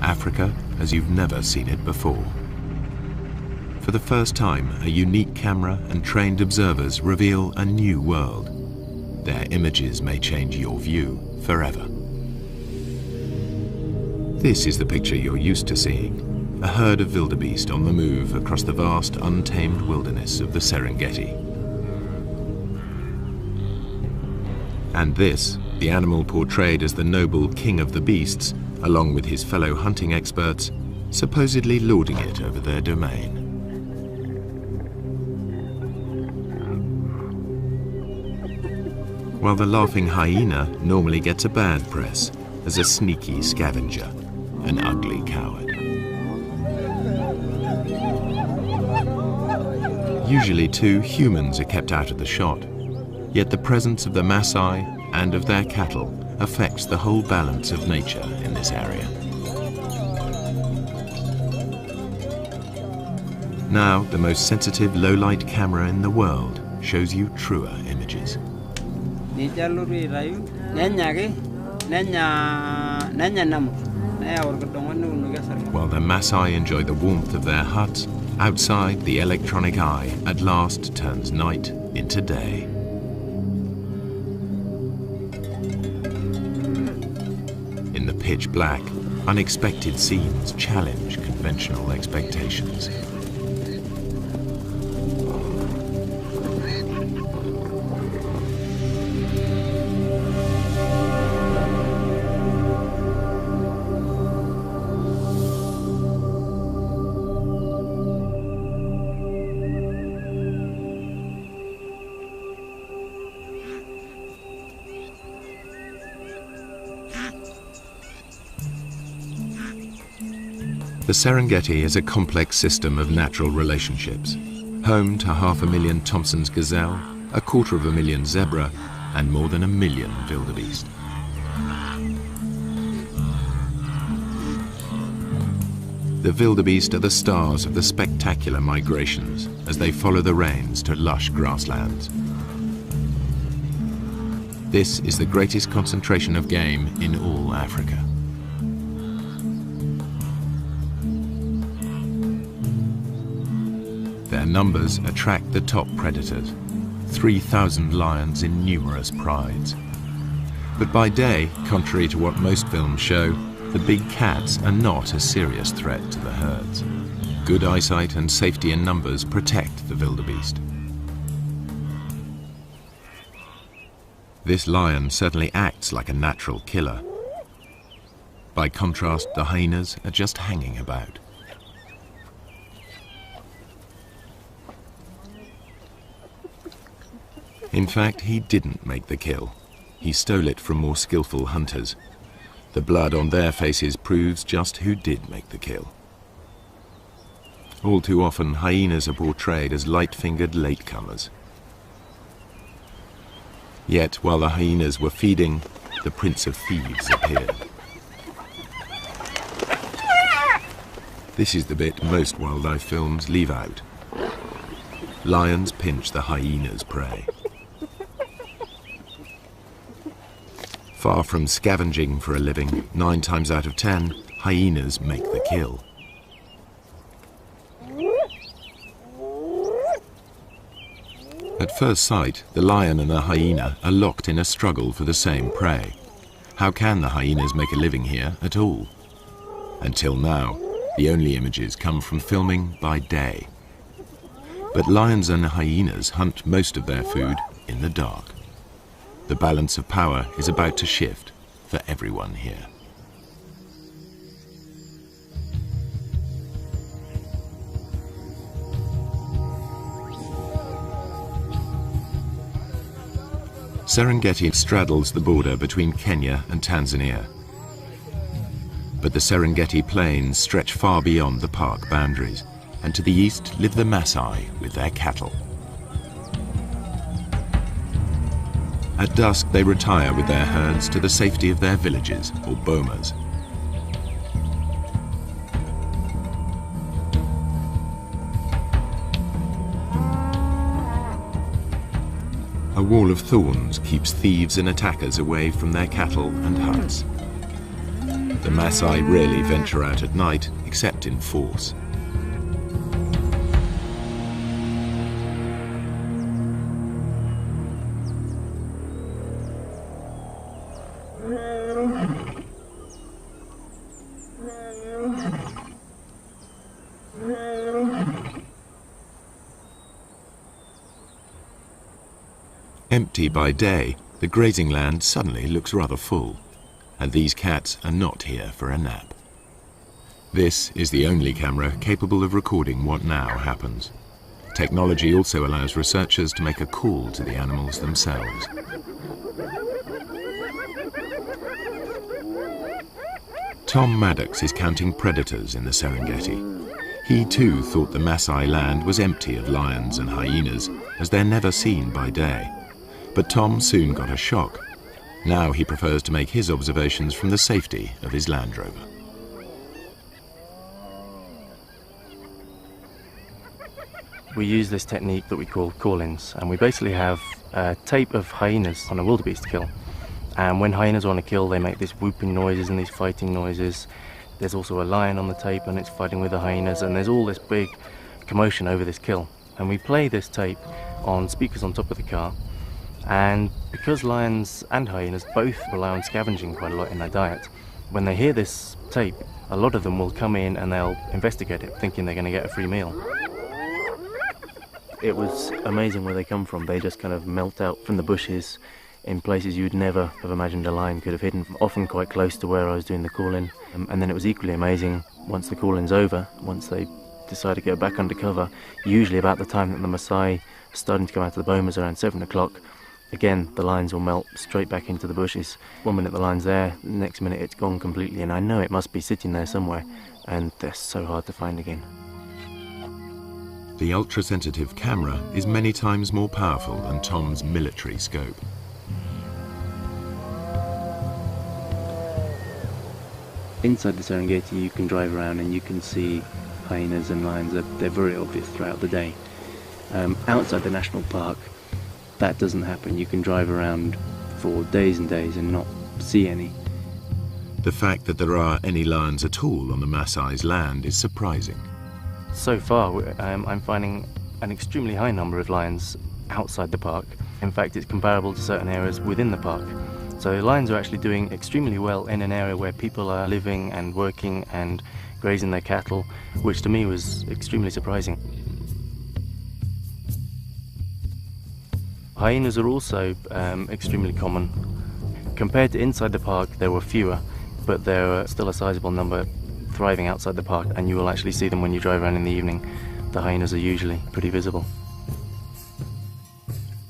Africa as you've never seen it before. For the first time, a unique camera and trained observers reveal a new world. Their images may change your view forever. This is the picture you're used to seeing, a herd of wildebeest on the move across the vast, untamed wilderness of the Serengeti. And this, the animal portrayed as the noble king of the beasts, along with his fellow hunting experts, supposedly lording it over their domain. While the laughing hyena normally gets a bad press as a sneaky scavenger, an ugly coward. Usually too, humans are kept out of the shot, yet the presence of the Maasai and of their cattle affects the whole balance of nature in this area. Now, the most sensitive low-light camera in the world shows you truer images. While the Maasai enjoy the warmth of their huts, outside the electronic eye at last turns night into day. In the pitch black, unexpected scenes challenge conventional expectations. The Serengeti is a complex system of natural relationships, home to 500,000 Thompson's gazelle, 250,000 zebra, and more than 1 million wildebeest. The wildebeest are the stars of the spectacular migrations as they follow the rains to lush grasslands. This is the greatest concentration of game in all Africa. Their numbers attract the top predators, 3,000 lions in numerous prides. But by day, contrary to what most films show, the big cats are not a serious threat to the herds. Good eyesight and safety in numbers protect the wildebeest. This lion certainly acts like a natural killer. By contrast, the hyenas are just hanging about. In fact, he didn't make the kill. He stole it from more skillful hunters. The blood on their faces proves just who did make the kill. All too often, hyenas are portrayed as light-fingered latecomers. Yet, while the hyenas were feeding, the Prince of Thieves appeared. This is the bit most wildlife films leave out. Lions pinch the hyena's prey. Far from scavenging for a living, 9 times out of 10, hyenas make the kill. At first sight, the lion and the hyena are locked in a struggle for the same prey. How can the hyenas make a living here at all? Until now, the only images come from filming by day. But lions and hyenas hunt most of their food in the dark. The balance of power is about to shift for everyone here. Serengeti straddles the border between Kenya and Tanzania. But the Serengeti plains stretch far beyond the park boundaries, and to the east live the Maasai with their cattle. At dusk, they retire with their herds to the safety of their villages, or bomas. A wall of thorns keeps thieves and attackers away from their cattle and huts. The Maasai rarely venture out at night, except in force. Empty by day, the grazing land suddenly looks rather full, and these cats are not here for a nap. This is the only camera capable of recording what now happens. Technology also allows researchers to make a call to the animals themselves. Tom Maddox is counting predators in the Serengeti. He too thought the Maasai land was empty of lions and hyenas, as they're never seen by day. But Tom soon got a shock. Now he prefers to make his observations from the safety of his Land Rover. We use this technique that we call call-ins, and we basically have a tape of hyenas on a wildebeest kill. And when hyenas are on a kill, they make these whooping noises and these fighting noises. There's also a lion on the tape and it's fighting with the hyenas, and there's all this big commotion over this kill. And we play this tape on speakers on top of the car. And because lions and hyenas both rely on scavenging quite a lot in their diet, when they hear this tape, a lot of them will come in and they'll investigate it, thinking they're going to get a free meal. It was amazing where they come from. They just kind of melt out from the bushes in places you'd never have imagined a lion could have hidden, often quite close to where I was doing the call-in. And then it was equally amazing once the call-in's over, once they decide to go back under cover, usually about the time that the Maasai are starting to come out of the bomas around 7 o'clock. Again, the lions will melt straight back into the bushes. 1 minute the line's there, the next minute it's gone completely, and I know it must be sitting there somewhere, and they're so hard to find again. The ultra-sensitive camera is many times more powerful than Tom's military scope. Inside the Serengeti you can drive around and you can see hyenas and lions. They're very obvious throughout the day. Outside the national park, that doesn't happen. You can drive around for days and days and not see any. The fact that there are any lions at all on the Maasai's land is surprising. So far, I'm finding an extremely high number of lions outside the park. In fact, it's comparable to certain areas within the park. So lions are actually doing extremely well in an area where people are living and working and grazing their cattle, which to me was extremely surprising. Hyenas are also extremely common. Compared to inside the park, there were fewer, but there are still a sizable number thriving outside the park, and you will actually see them when you drive around in the evening. The hyenas are usually pretty visible.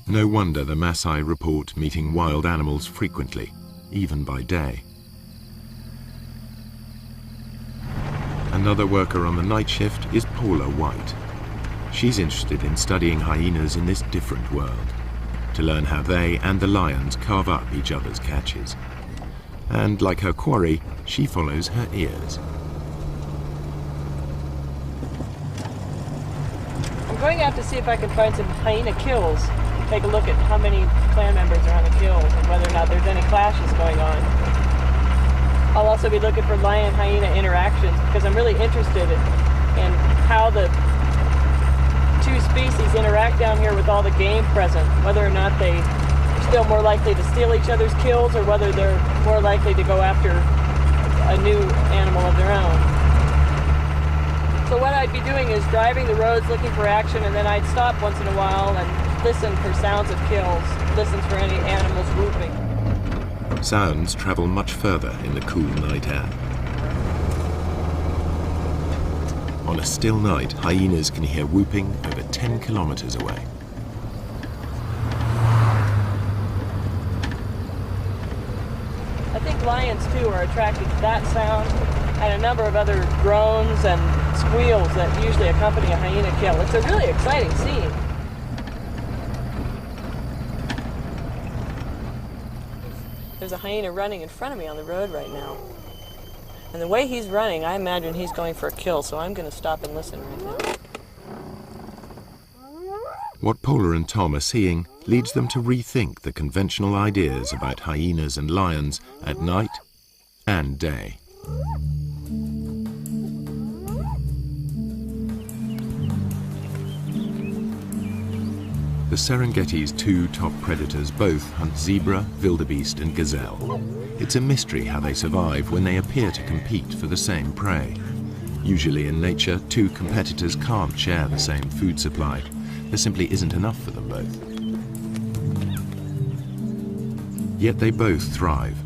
No wonder the Maasai report meeting wild animals frequently, even by day. Another worker on the night shift is Paula White. She's interested in studying hyenas in this different world, to learn how they and the lions carve up each other's catches. And like her quarry, she follows her ears. I'm going out to see if I can find some hyena kills. Take a look at how many clan members are on the kills and whether or not there's any clashes going on. I'll also be looking for lion-hyena interactions because I'm really interested in how the two species interact down here with all the game present, whether or not they're still more likely to steal each other's kills or whether they're more likely to go after a new animal of their own. So what I'd be doing is driving the roads looking for action, and then I'd stop once in a while and listen for sounds of kills, listen for any animals whooping. Sounds travel much further in the cool night air. On a still night, hyenas can hear whooping over 10 kilometers away. I think lions too are attracted to that sound and a number of other groans and squeals that usually accompany a hyena kill. It's a really exciting scene. There's a hyena running in front of me on the road right now. And the way he's running, I imagine he's going for a kill, so I'm going to stop and listen right now. What Paula and Tom are seeing leads them to rethink the conventional ideas about hyenas and lions at night and day. The Serengeti's two top predators both hunt zebra, wildebeest and gazelle. It's a mystery how they survive when they appear to compete for the same prey. Usually in nature, two competitors can't share the same food supply. There simply isn't enough for them both. Yet they both thrive,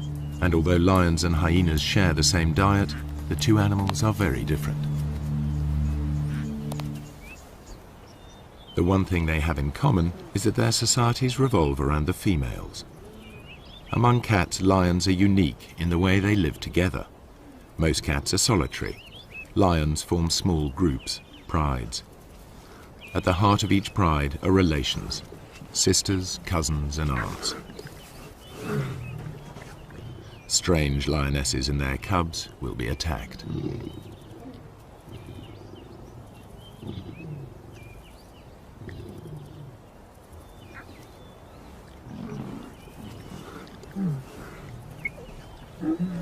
and although lions and hyenas share the same diet, the two animals are very different. The one thing they have in common is that their societies revolve around the females. Among cats, lions are unique in the way they live together. Most cats are solitary. Lions form small groups, prides. At the heart of each pride are relations, sisters, cousins and aunts. Strange lionesses and their cubs will be attacked.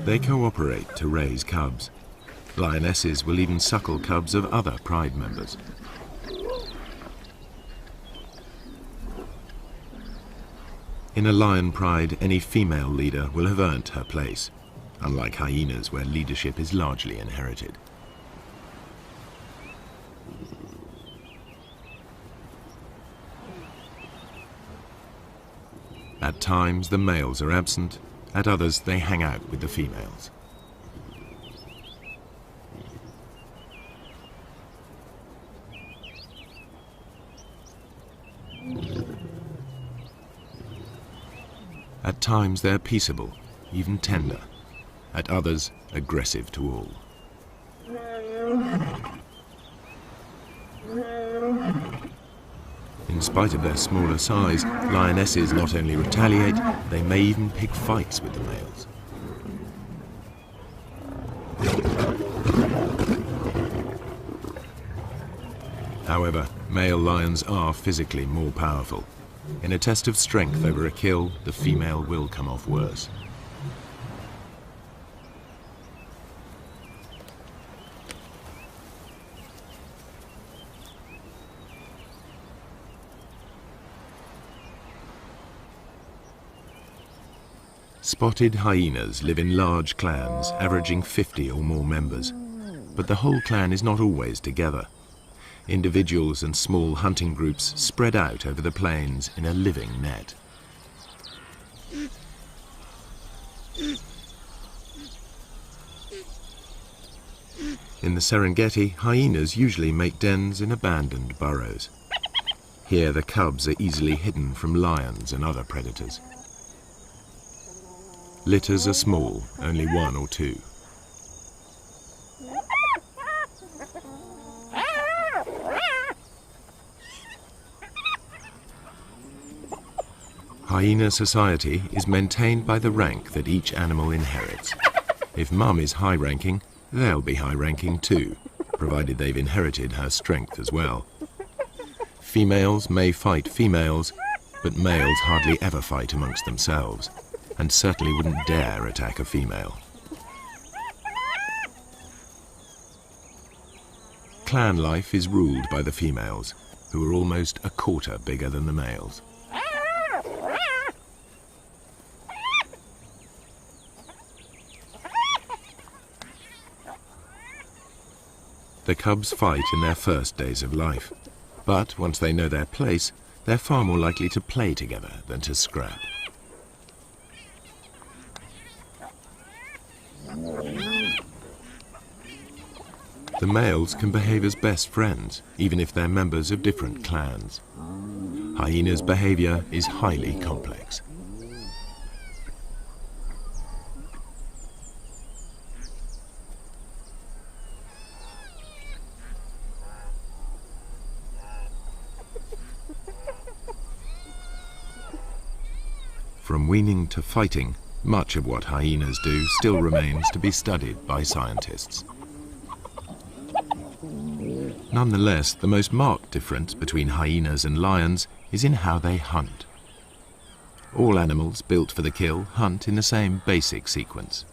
They cooperate to raise cubs. Lionesses will even suckle cubs of other pride members. In a lion pride, any female leader will have earned her place, unlike hyenas where leadership is largely inherited. At times the males are absent, at others they hang out with the females. At times they're peaceable, even tender. At others, aggressive to all. In spite of their smaller size, lionesses not only retaliate, they may even pick fights with the males. However, male lions are physically more powerful. In a test of strength over a kill, the female will come off worse. Spotted hyenas live in large clans, averaging 50 or more members. But the whole clan is not always together. Individuals and small hunting groups spread out over the plains in a living net. In the Serengeti, hyenas usually make dens in abandoned burrows. Here the cubs are easily hidden from lions and other predators. Litters are small, only one or two. Hyena society is maintained by the rank that each animal inherits. If mum is high-ranking, they'll be high-ranking too, provided they've inherited her strength as well. Females may fight females, but males hardly ever fight amongst themselves, and certainly wouldn't dare attack a female. Clan life is ruled by the females, who are almost a quarter bigger than the males. The cubs fight in their first days of life, but once they know their place, they're far more likely to play together than to scrap. The males can behave as best friends, even if they're members of different clans. Hyena's behavior is highly complex. From weaning to fighting, much of what hyenas do still remains to be studied by scientists. Nonetheless, the most marked difference between hyenas and lions is in how they hunt. All animals built for the kill hunt in the same basic sequence.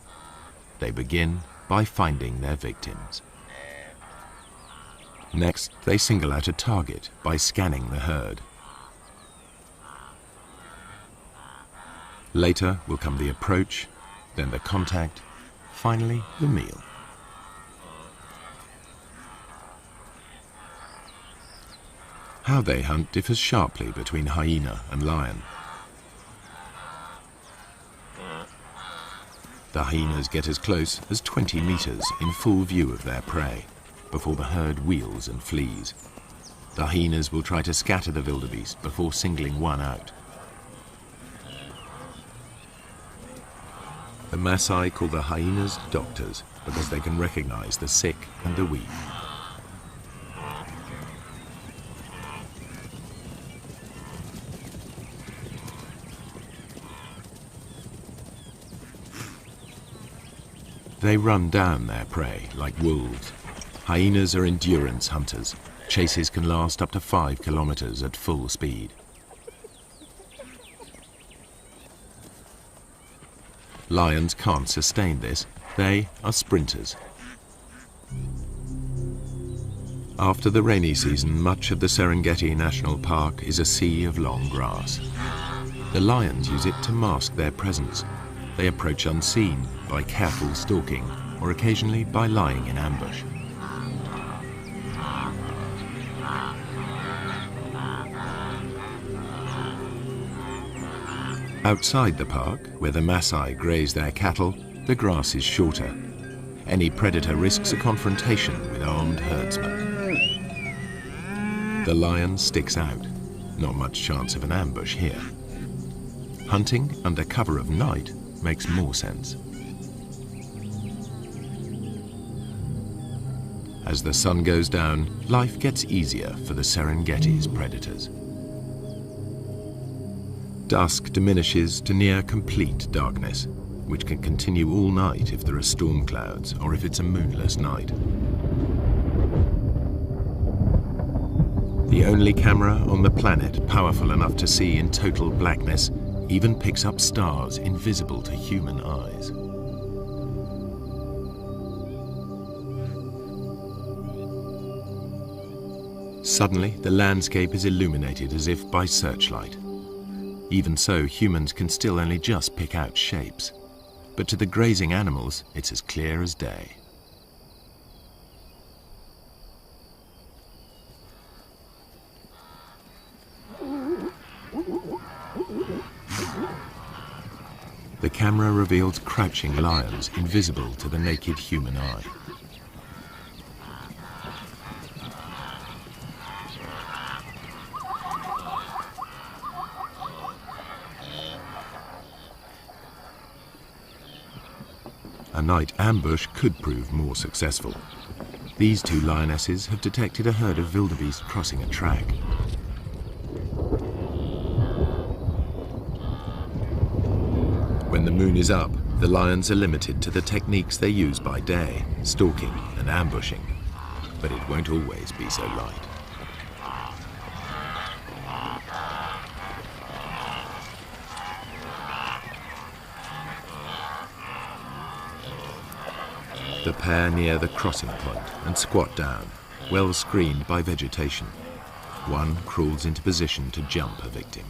They begin by finding their victims. Next, they single out a target by scanning the herd. Later will come the approach, then the contact, finally the meal. How they hunt differs sharply between hyena and lion. The hyenas get as close as 20 meters in full view of their prey before the herd wheels and flees. The hyenas will try to scatter the wildebeest before singling one out. The Maasai call the hyenas doctors because they can recognize the sick and the weak. They run down their prey like wolves. Hyenas are endurance hunters. Chases can last up to 5 kilometers at full speed. Lions can't sustain this. They are sprinters. After the rainy season, much of the Serengeti National Park is a sea of long grass. The lions use it to mask their presence. They approach unseen by careful stalking or occasionally by lying in ambush. Outside the park, where the Maasai graze their cattle, the grass is shorter. Any predator risks a confrontation with armed herdsmen. The lion sticks out. Not much chance of an ambush here. Hunting under cover of night makes more sense. As the sun goes down, life gets easier for the Serengeti's predators. Dusk diminishes to near complete darkness, which can continue all night if there are storm clouds or if it's a moonless night. The only camera on the planet powerful enough to see in total blackness even picks up stars invisible to human eyes. Suddenly, the landscape is illuminated as if by searchlight. Even so, humans can still only just pick out shapes. But to the grazing animals, it's as clear as day. The camera reveals crouching lions invisible to the naked human eye. A night ambush could prove more successful. These two lionesses have detected a herd of wildebeest crossing a track. When the moon is up, the lions are limited to the techniques they use by day, stalking and ambushing. But it won't always be so light. The pair near the crossing point and squat down, well screened by vegetation. One crawls into position to jump a victim.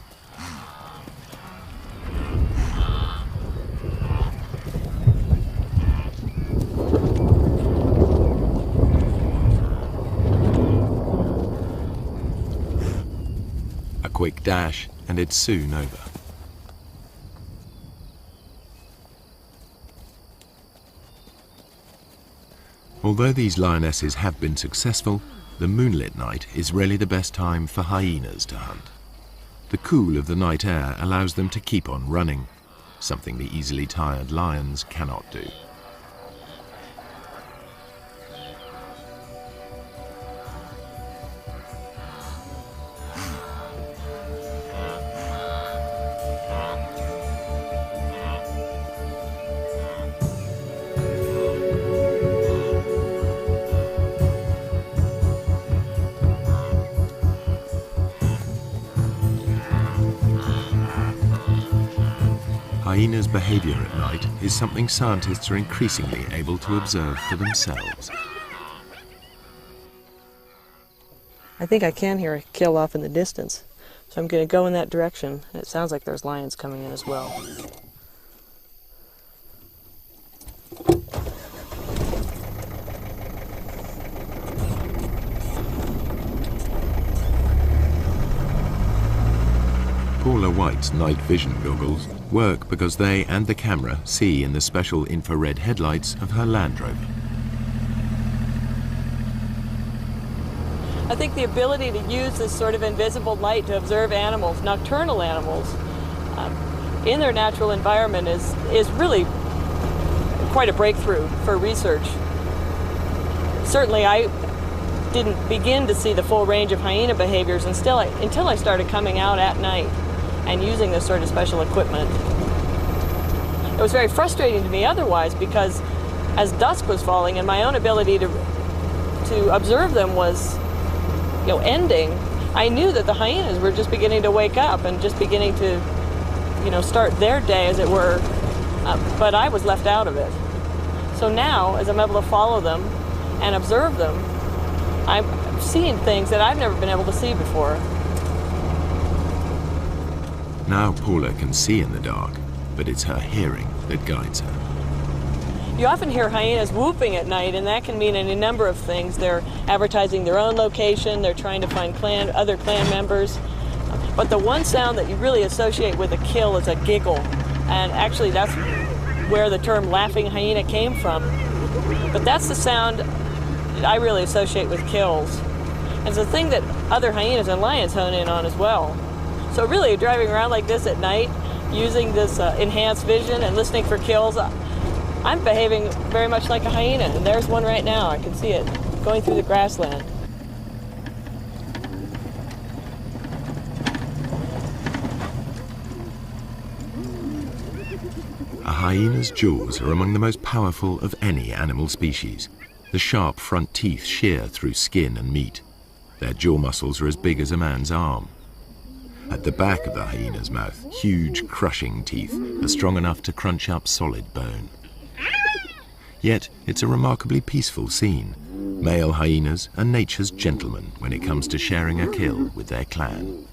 A quick dash and it's soon over. Although these lionesses have been successful, the moonlit night is really the best time for hyenas to hunt. The cool of the night air allows them to keep on running, something the easily tired lions cannot do. hyena's behavior at night is something scientists are increasingly able to observe for themselves. I think I can hear a kill off in the distance, so I'm going to go in that direction. It sounds like there's lions coming in as well. Paula White's night vision goggles work because they and the camera see in the special infrared headlights of her Land Rover. I think the ability to use this sort of invisible light to observe animals, nocturnal animals, in their natural environment is really quite a breakthrough for research. Certainly I didn't begin to see the full range of hyena behaviors until I started coming out at night and using this sort of special equipment. It was very frustrating to me otherwise, because as dusk was falling and my own ability to observe them was ending, I knew that the hyenas were just beginning to wake up and just beginning to start their day, as it were, but I was left out of it. So now, as I'm able to follow them and observe them, I'm seeing things that I've never been able to see before. Now Paula can see in the dark, but it's her hearing that guides her. You often hear hyenas whooping at night, and that can mean any number of things. They're advertising their own location, they're trying to find other clan members. But the one sound that you really associate with a kill is a giggle. And actually that's where the term laughing hyena came from. But that's the sound that I really associate with kills. And it's a thing that other hyenas and lions hone in on as well. So really, driving around like this at night, using this enhanced vision and listening for kills, I'm behaving very much like a hyena. And there's one right now. I can see it going through the grassland. A hyena's jaws are among the most powerful of any animal species. The sharp front teeth shear through skin and meat. Their jaw muscles are as big as a man's arm. At the back of the hyena's mouth, huge crushing teeth are strong enough to crunch up solid bone. Yet it's a remarkably peaceful scene. Male hyenas are nature's gentlemen when it comes to sharing a kill with their clan.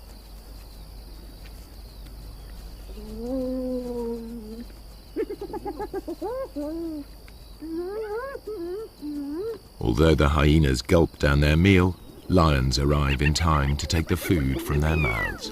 Although the hyenas gulp down their meal, lions arrive in time to take the food from their mouths.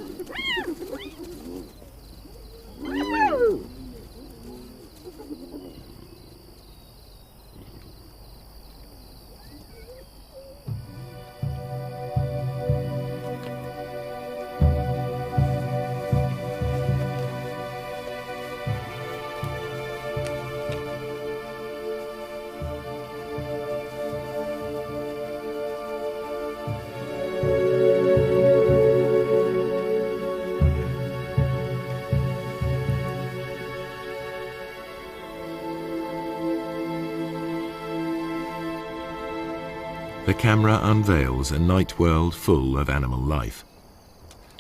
The camera unveils a night world full of animal life.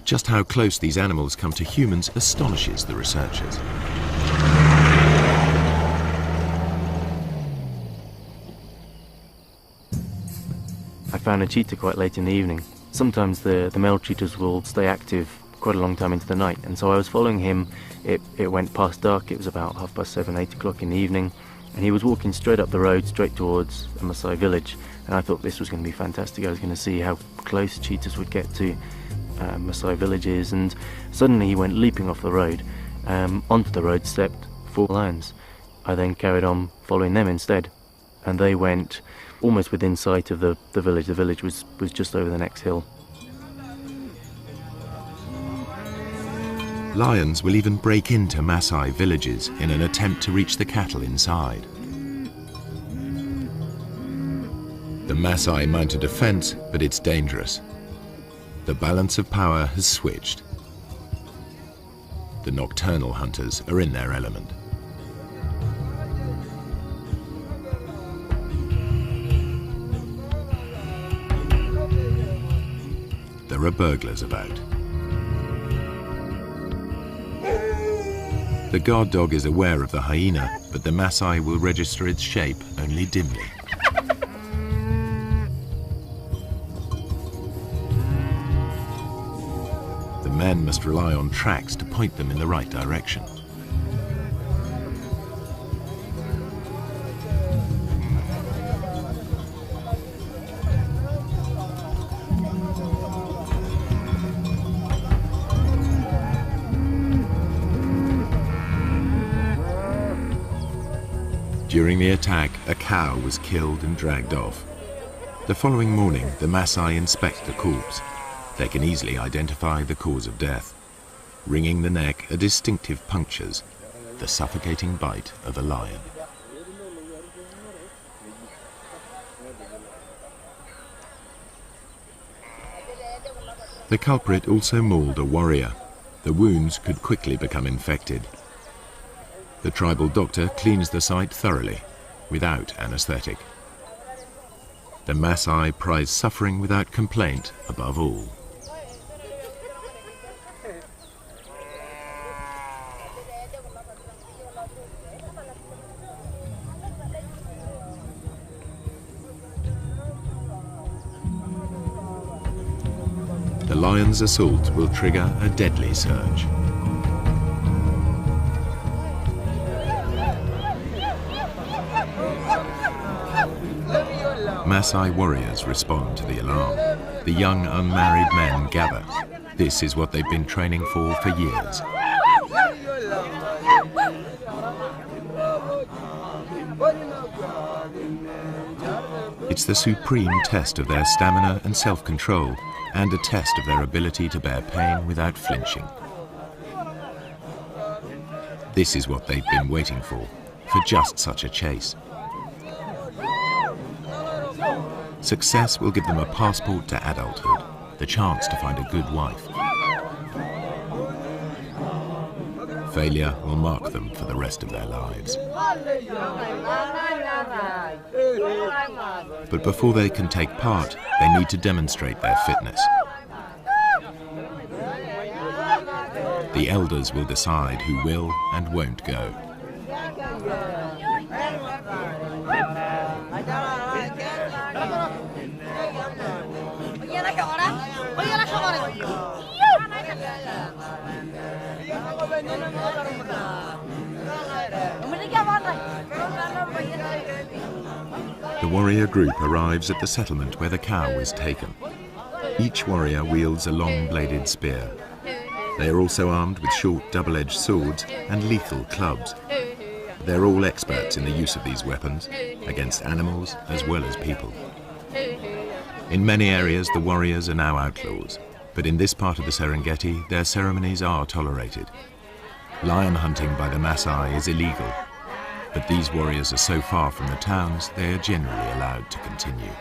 Just how close these animals come to humans astonishes the researchers. I found a cheetah quite late in the evening. Sometimes the male cheetahs will stay active quite a long time into the night, and so I was following him. It went past dark. It was about 7:30, 8 o'clock in the evening, and he was walking straight up the road, straight towards a Maasai village. And I thought this was going to be fantastic. I was going to see how close cheetahs would get to Maasai villages, and suddenly he went leaping off the road. Onto the road stepped 4 lions. I then carried on following them instead, and they went almost within sight of the village. The village was just over the next hill. Lions will even break into Maasai villages in an attempt to reach the cattle inside. The Maasai mount a defense, but it's dangerous. The balance of power has switched. The nocturnal hunters are in their element. There are burglars about. The guard dog is aware of the hyena, but the Maasai will register its shape only dimly. The men must rely on tracks to point them in the right direction. During the attack, a cow was killed and dragged off. The following morning, the Maasai inspect the corpse. They can easily identify the cause of death. Wringing the neck are distinctive punctures, the suffocating bite of a lion. The culprit also mauled a warrior. The wounds could quickly become infected. The tribal doctor cleans the site thoroughly, without anesthetic. The Maasai prize suffering without complaint above all. The lion's assault will trigger a deadly surge. Maasai warriors respond to the alarm. The young unmarried men gather. This is what they've been training for years. It's the supreme test of their stamina and self-control, and a test of their ability to bear pain without flinching. This is what they've been waiting for just such a chase. Success will give them a passport to adulthood, the chance to find a good wife. Failure will mark them for the rest of their lives. But before they can take part, they need to demonstrate their fitness. The elders will decide who will and won't go. The warrior group arrives at the settlement where the cow was taken. Each warrior wields a long-bladed spear. They are also armed with short double-edged swords and lethal clubs. They're all experts in the use of these weapons, against animals as well as people. In many areas, the warriors are now outlaws, but in this part of the Serengeti, their ceremonies are tolerated. Lion hunting by the Maasai is illegal, but these warriors are so far from the towns, they are generally allowed to continue.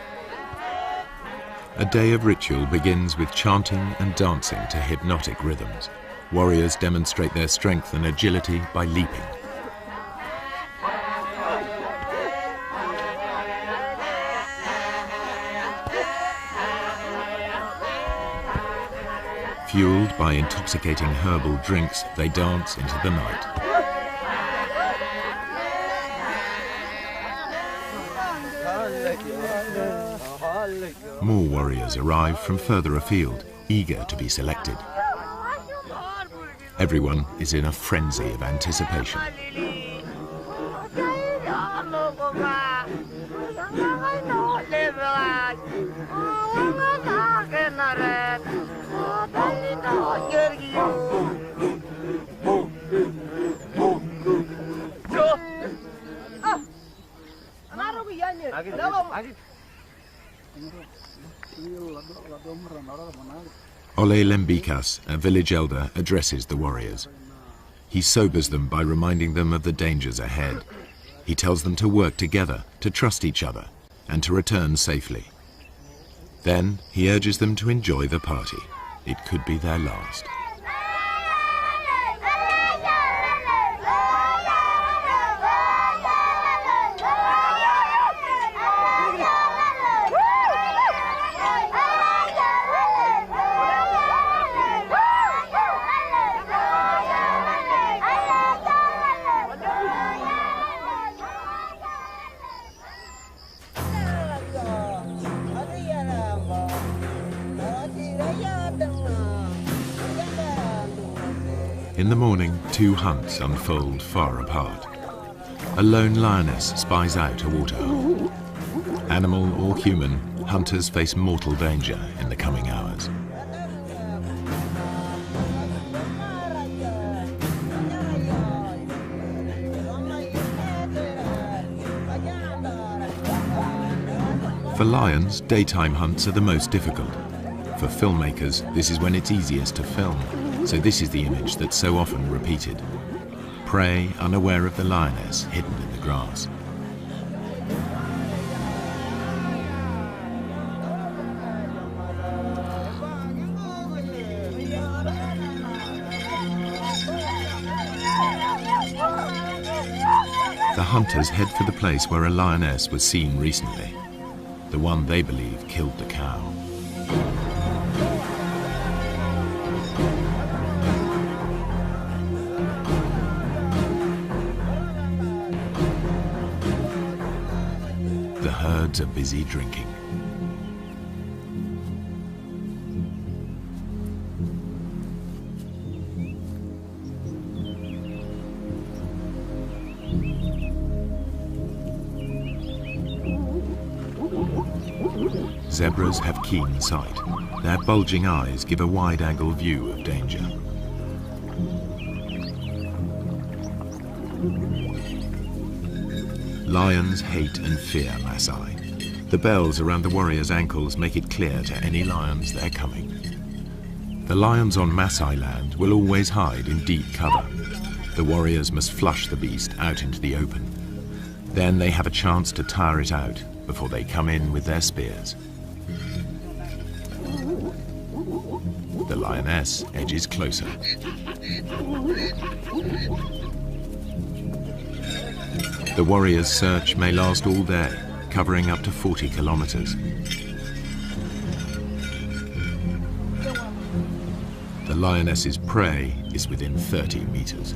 A day of ritual begins with chanting and dancing to hypnotic rhythms. Warriors demonstrate their strength and agility by leaping. Fueled by intoxicating herbal drinks, they dance into the night. More warriors arrive from further afield, eager to be selected. Everyone is in a frenzy of anticipation. Ole Lembikas, a village elder, addresses the warriors. He sobers them by reminding them of the dangers ahead. He tells them to work together, to trust each other, and to return safely. Then he urges them to enjoy the party. It could be their last. In the morning, two hunts unfold far apart. A lone lioness spies out a waterhole. Animal or human, hunters face mortal danger in the coming hours. For lions, daytime hunts are the most difficult. For filmmakers, this is when it's easiest to film, so this is the image that's so often repeated. Prey unaware of the lioness hidden in the grass. The hunters head for the place where a lioness was seen recently, the one they believe killed the cow. The herds are busy drinking. Zebras have keen sight. Their bulging eyes give a wide-angle view of danger. Lions hate and fear Maasai. The bells around the warriors' ankles make it clear to any lions they're coming. The lions on Maasai land will always hide in deep cover. The warriors must flush the beast out into the open. Then they have a chance to tire it out before they come in with their spears. The lioness edges closer. The warriors' search may last all day, covering up to 40 kilometers. The lioness's prey is within 30 meters.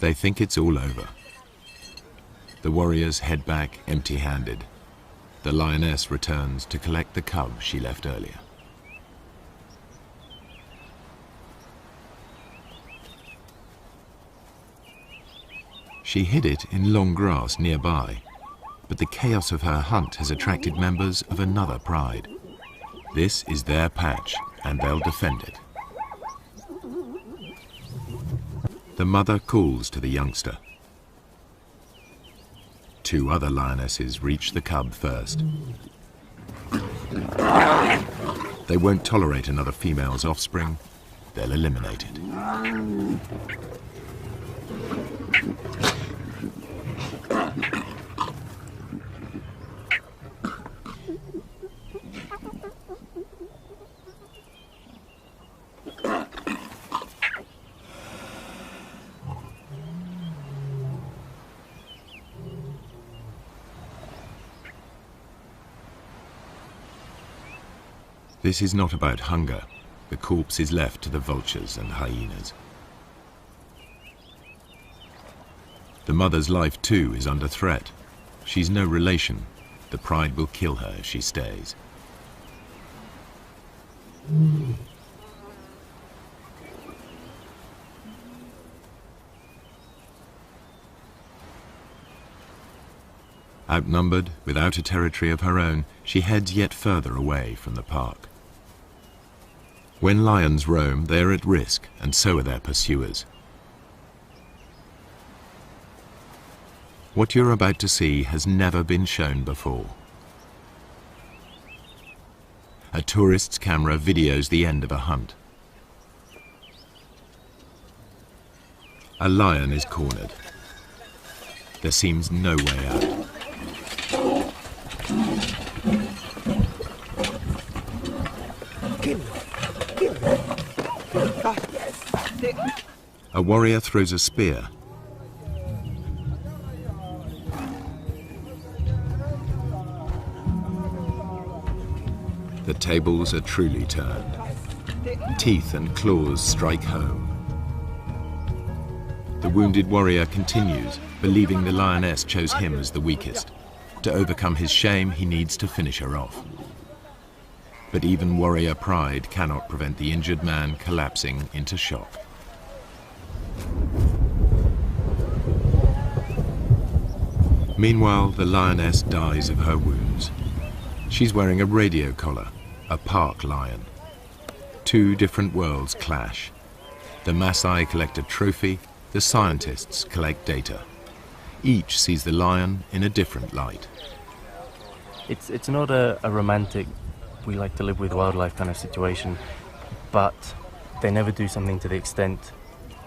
They think it's all over. The warriors head back empty-handed. The lioness returns to collect the cub she left earlier. She hid it in long grass nearby, but the chaos of her hunt has attracted members of another pride. This is their patch, and they'll defend it. The mother calls to the youngster. Two other lionesses reach the cub first. They won't tolerate another female's offspring. They'll eliminate it. This is not about hunger. The corpse is left to the vultures and hyenas. The mother's life too is under threat. She's no relation. The pride will kill her if she stays. Outnumbered, without a territory of her own, she heads yet further away from the park. When lions roam, they are at risk, and so are their pursuers. What you're about to see has never been shown before. A tourist's camera videos the end of a hunt. A lion is cornered. There seems no way out. A warrior throws a spear. The tables are truly turned. Teeth and claws strike home. The wounded warrior continues, believing the lioness chose him as the weakest. To overcome his shame, he needs to finish her off. But even warrior pride cannot prevent the injured man collapsing into shock. Meanwhile, the lioness dies of her wounds. She's wearing a radio collar, a park lion. Two different worlds clash. The Maasai collect a trophy, the scientists collect data. Each sees the lion in a different light. It's not a romantic, we like to live with wildlife kind of situation, but they never do something to the extent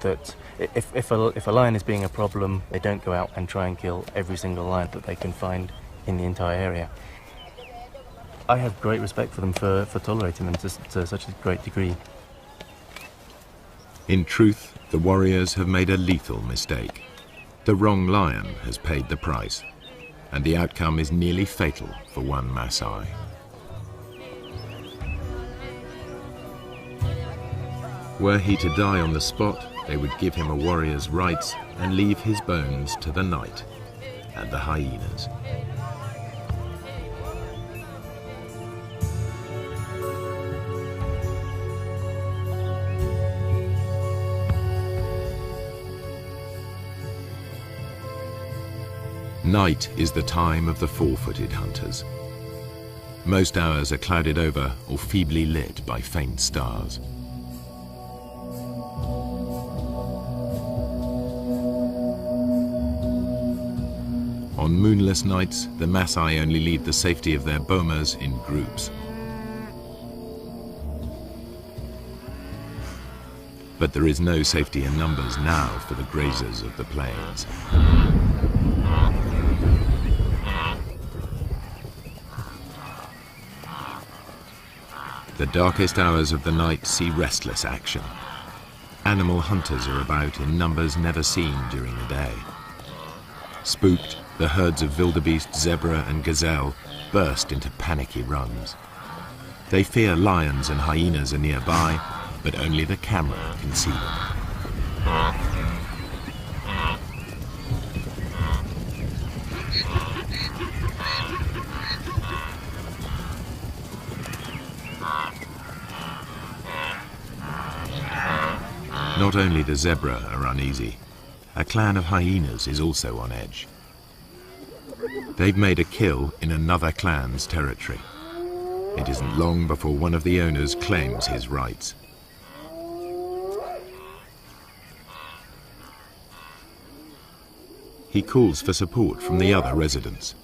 that if a lion is being a problem, they don't go out and try and kill every single lion that they can find in the entire area. I have great respect for them for tolerating them to such a great degree. In truth, the warriors have made a lethal mistake. The wrong lion has paid the price, and the outcome is nearly fatal for one Maasai. Were he to die on the spot, they would give him a warrior's rights and leave his bones to the night and the hyenas. Night is the time of the four-footed hunters. Most hours are clouded over or feebly lit by faint stars. On moonless nights, the Maasai only leave the safety of their bomas in groups. But there is no safety in numbers now for the grazers of the plains. The darkest hours of the night see restless action. Animal hunters are about in numbers never seen during the day. Spooked, the herds of wildebeest, zebra and gazelle burst into panicky runs. They fear lions and hyenas are nearby, but only the camera can see them. Not only the zebra are uneasy, a clan of hyenas is also on edge. They've made a kill in another clan's territory. It isn't long before one of the owners claims his rights. He calls for support from the other residents.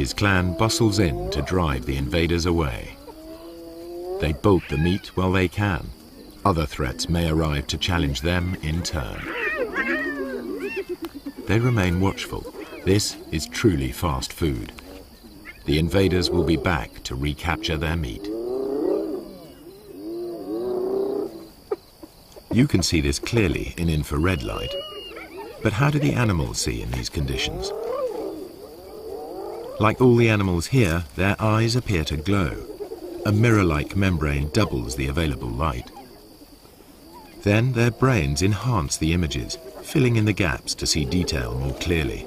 his clan bustles in to drive the invaders away. They bolt the meat while they can. Other threats may arrive to challenge them in turn. They remain watchful. This is truly fast food. The invaders will be back to recapture their meat. You can see this clearly in infrared light. But how do the animals see in these conditions? Like all the animals here, their eyes appear to glow. A mirror-like membrane doubles the available light. Then their brains enhance the images, filling in the gaps to see detail more clearly.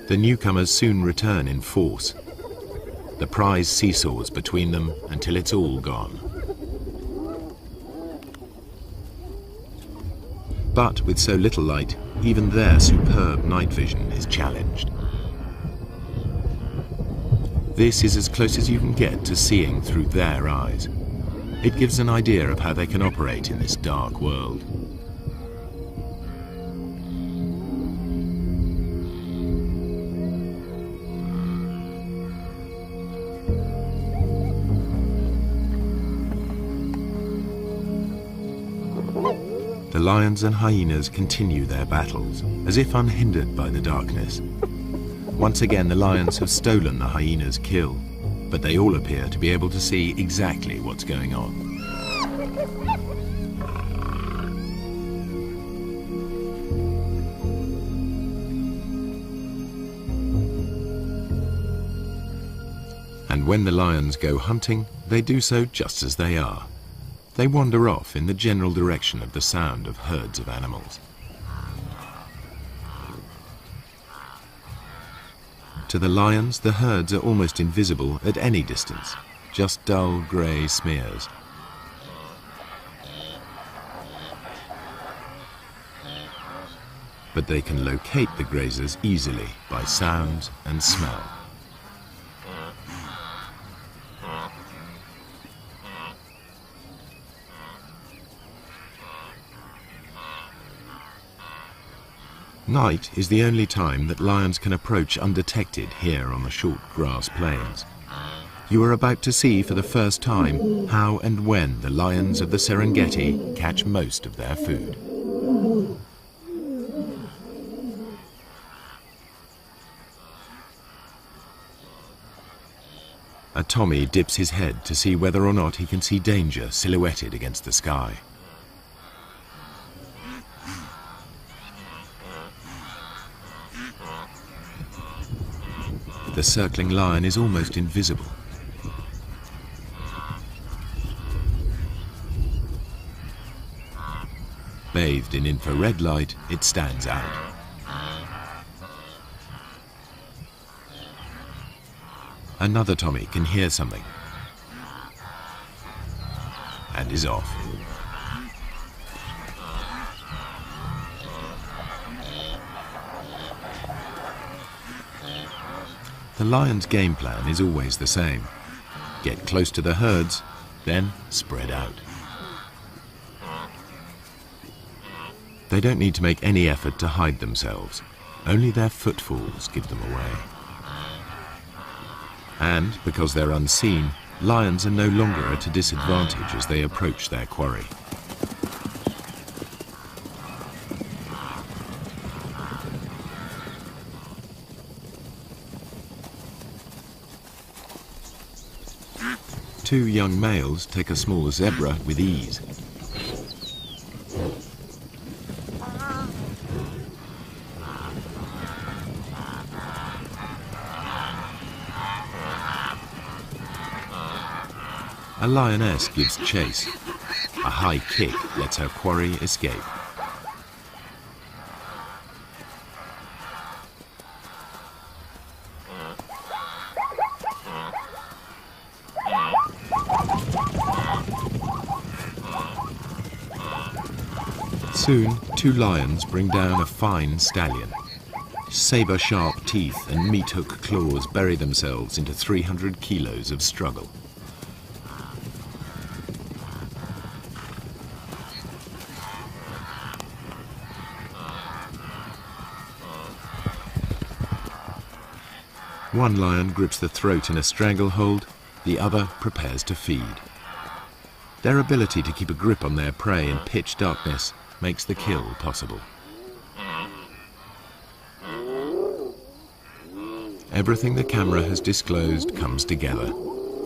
The newcomers soon return in force. The prize seesaws between them until it's all gone. But with so little light, even their superb night vision is challenged. This is as close as you can get to seeing through their eyes. It gives an idea of how they can operate in this dark world. The lions and hyenas continue their battles, as if unhindered by the darkness. Once again, the lions have stolen the hyena's kill, but they all appear to be able to see exactly what's going on. And when the lions go hunting, they do so just as they are. They wander off in the general direction of the sound of herds of animals. To the lions, the herds are almost invisible at any distance, just dull grey smears. But they can locate the grazers easily by sound and smell. Night is the only time that lions can approach undetected here on the short grass plains. You are about to see for the first time how and when the lions of the Serengeti catch most of their food. A Tommy dips his head to see whether or not he can see danger silhouetted against the sky. The circling lion is almost invisible. Bathed in infrared light, it stands out. Another Tommy can hear something and is off. The lion's game plan is always the same. Get close to the herds, then spread out. They don't need to make any effort to hide themselves. Only their footfalls give them away. And because they're unseen, lions are no longer at a disadvantage as they approach their quarry. Two young males take a small zebra with ease. A lioness gives chase. A high kick lets her quarry escape. Soon, two lions bring down a fine stallion. Saber-sharp teeth and meat-hook claws bury themselves into 300 kilos of struggle. One lion grips the throat in a stranglehold, the other prepares to feed. Their ability to keep a grip on their prey in pitch darkness makes the kill possible. Everything the camera has disclosed comes together.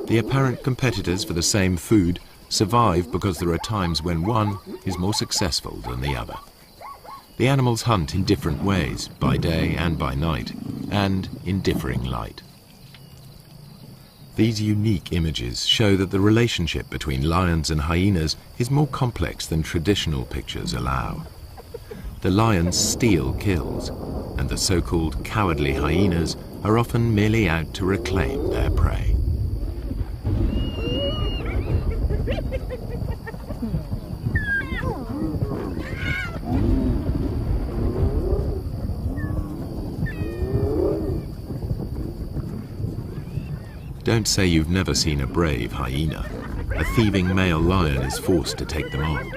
The apparent competitors for the same food survive because there are times when one is more successful than the other. The animals hunt in different ways, by day and by night, and in differing light. These unique images show that the relationship between lions and hyenas is more complex than traditional pictures allow. The lions steal kills, and the so-called cowardly hyenas are often merely out to reclaim their prey. Don't say you've never seen a brave hyena. A thieving male lion is forced to take them on.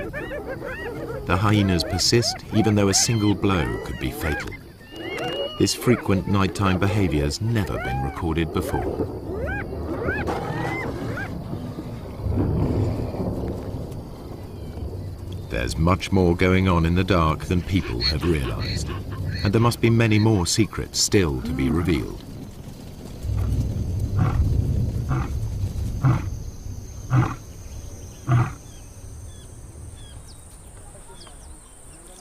The hyenas persist even though a single blow could be fatal. This frequent nighttime behavior has never been recorded before. There's much more going on in the dark than people have realized, and there must be many more secrets still to be revealed.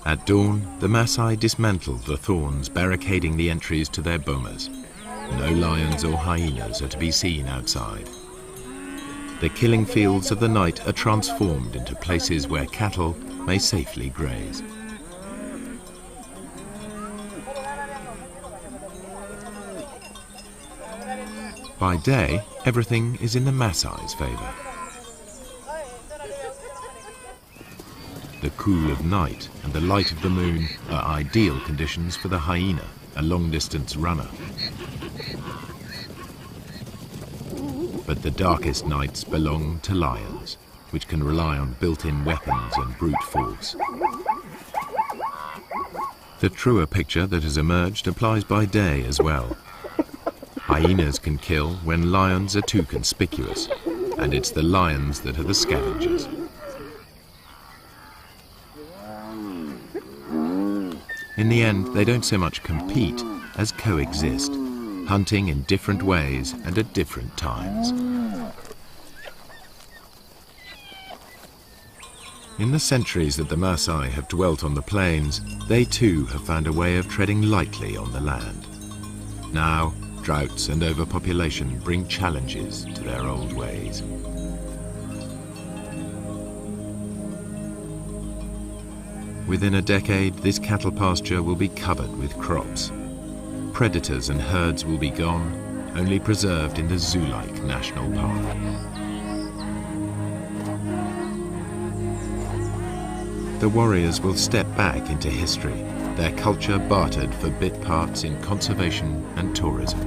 At dawn, the Maasai dismantled the thorns barricading the entries to their bomas. No lions or hyenas are to be seen outside. The killing fields of the night are transformed into places where cattle may safely graze. By day, everything is in the Maasai's favor. The cool of night and the light of the moon are ideal conditions for the hyena, a long-distance runner. But the darkest nights belong to lions, which can rely on built-in weapons and brute force. The truer picture that has emerged applies by day as well. Hyenas can kill when lions are too conspicuous, and it's the lions that are the scavengers. In the end, they don't so much compete as coexist, hunting in different ways and at different times. In the centuries that the Maasai have dwelt on the plains, they too have found a way of treading lightly on the land. Now, droughts and overpopulation bring challenges to their old ways. Within a decade, this cattle pasture will be covered with crops. Predators and herds will be gone, only preserved in the zoo-like national park. The warriors will step back into history, their culture bartered for bit parts in conservation and tourism.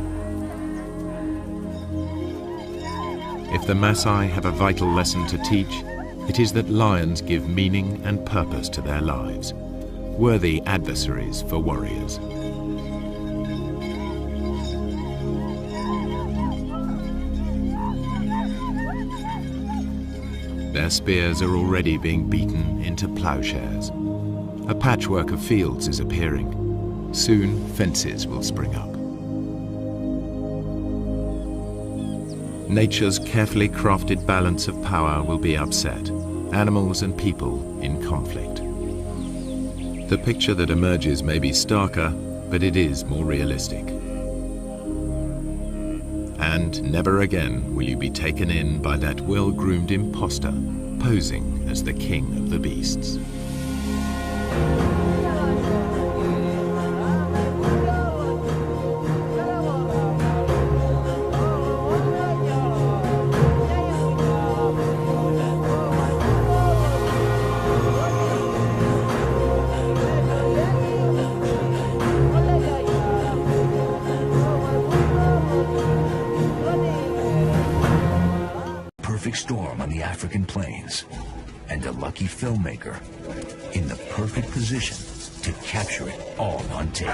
If the Maasai have a vital lesson to teach, it is that lions give meaning and purpose to their lives, worthy adversaries for warriors. Their spears are already being beaten into plowshares. A patchwork of fields is appearing. Soon, fences will spring up. Nature's carefully crafted balance of power will be upset, animals and people in conflict. The picture that emerges may be starker, but it is more realistic. And never again will you be taken in by that well-groomed imposter posing as the king of the beasts. Storm on the African plains, and a lucky filmmaker in the perfect position to capture it all on tape.